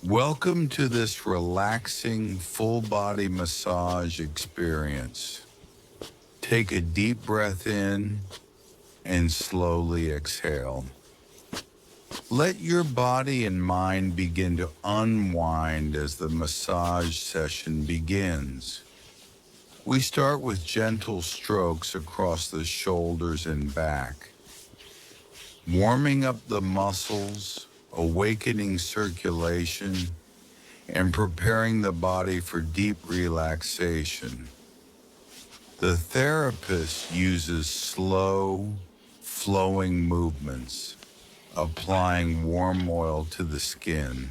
Welcome to this relaxing full body massage experience. Take a deep breath in and slowly exhale. Let your body and mind begin to unwind as the massage session begins. We start with gentle strokes across the shoulders and back, warming up the muscles, awakening circulation, and preparing the body for deep relaxation. The therapist uses slow, flowing movements, applying warm oil to the skin.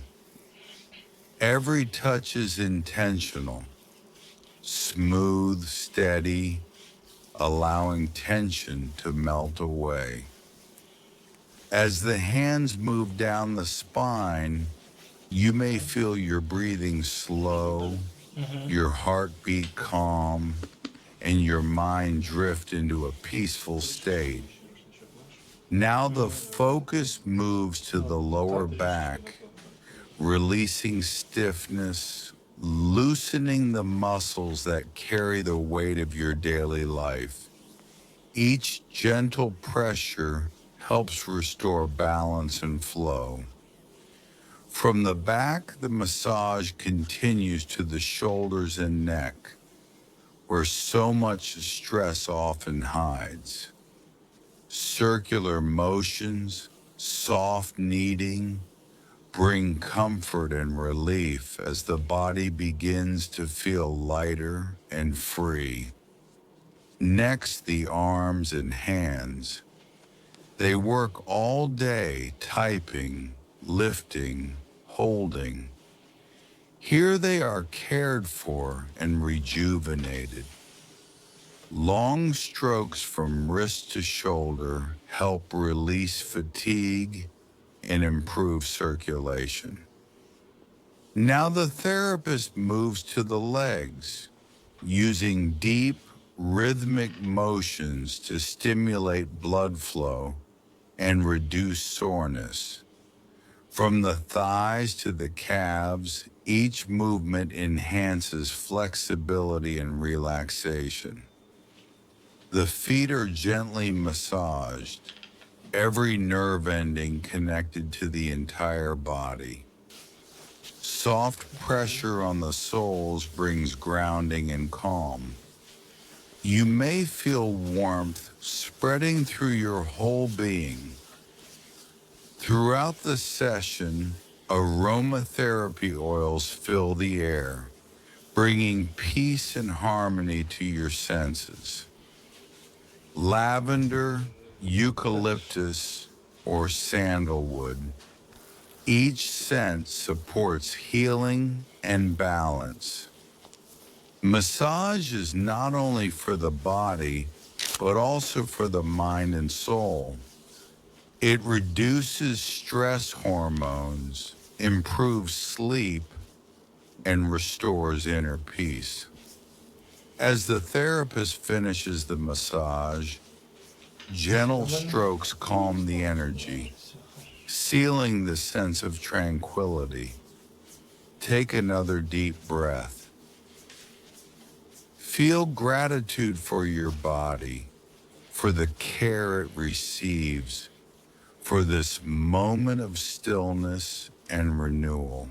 Every touch is intentional, smooth, steady, allowing tension to melt away. As the hands move down the spine, you may feel your breathing slow, your heartbeat calm, and your mind drift into a peaceful state. Now the focus moves to the lower back, releasing stiffness, loosening the muscles that carry the weight of your daily life. Each gentle pressure helps restore balance and flow. From the back, the massage continues to the shoulders and neck, where so much stress often hides. Circular motions, soft kneading, bring comfort and relief as the body begins to feel lighter and free. Next, the arms and hands. They work all day typing, lifting, holding. Here they are cared for and rejuvenated. Long strokes from wrist to shoulder help release fatigue and improve circulation. Now the therapist moves to the legs, using deep, rhythmic motions to stimulate blood flow and reduce soreness. From the thighs to the calves, each movement enhances flexibility and relaxation. The feet are gently massaged, every nerve ending connected to the entire body. Soft pressure on the soles brings grounding and calm. You may feel warmth spreading through your whole being. Throughout the session, aromatherapy oils fill the air, bringing peace and harmony to your senses. Lavender, eucalyptus, or sandalwood. Each scent supports healing and balance. Massage is not only for the body, but also for the mind and soul. It reduces stress hormones, improves sleep, and restores inner peace. As the therapist finishes the massage, gentle strokes calm the energy, sealing the sense of tranquility. Take another deep breath. Feel gratitude for your body, for the care it receives, for this moment of stillness and renewal.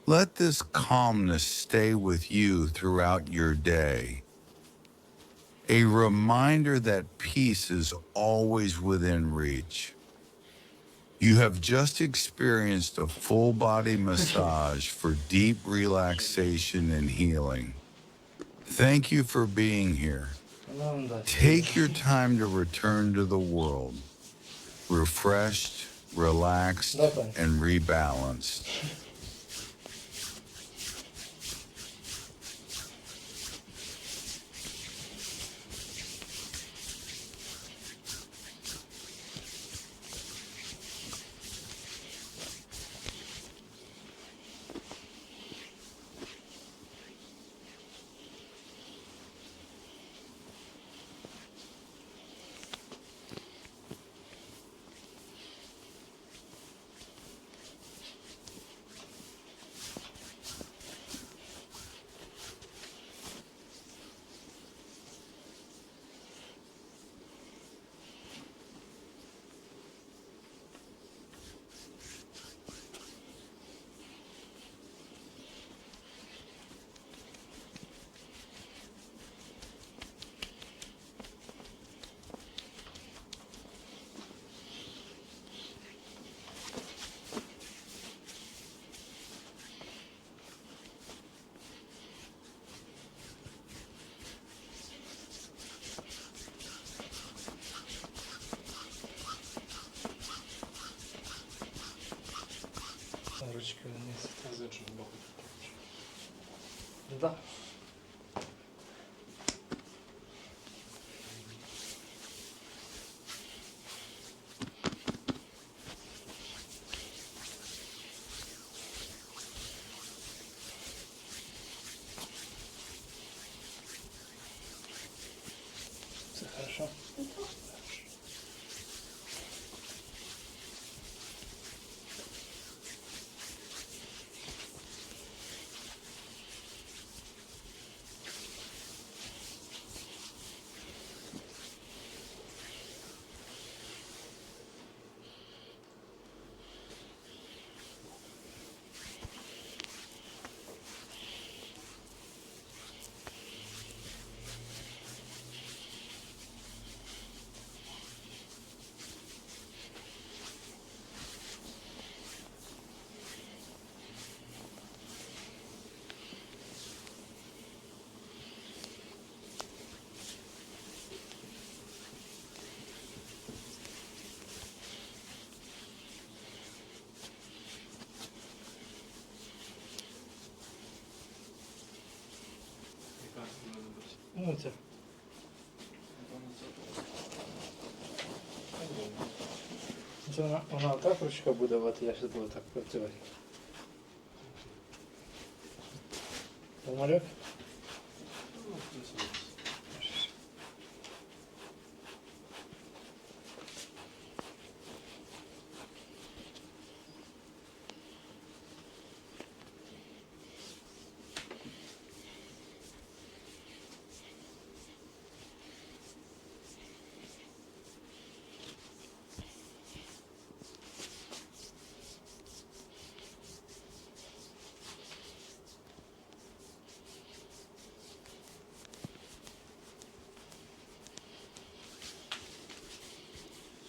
Let this calmness stay with you throughout your day. A reminder that peace is always within reach. You have just experienced a full body massage for deep relaxation and healing. Thank you for being here. Take your time to return to the world, refreshed, relaxed, and rebalanced. трошечки вниз. А з іншого боку. Да. Все хорошо. Яка в мене буде? Ну це. Це вона так ручка буде, от я зараз буду так працювати. Помалюк? Ну, плюс-мінус.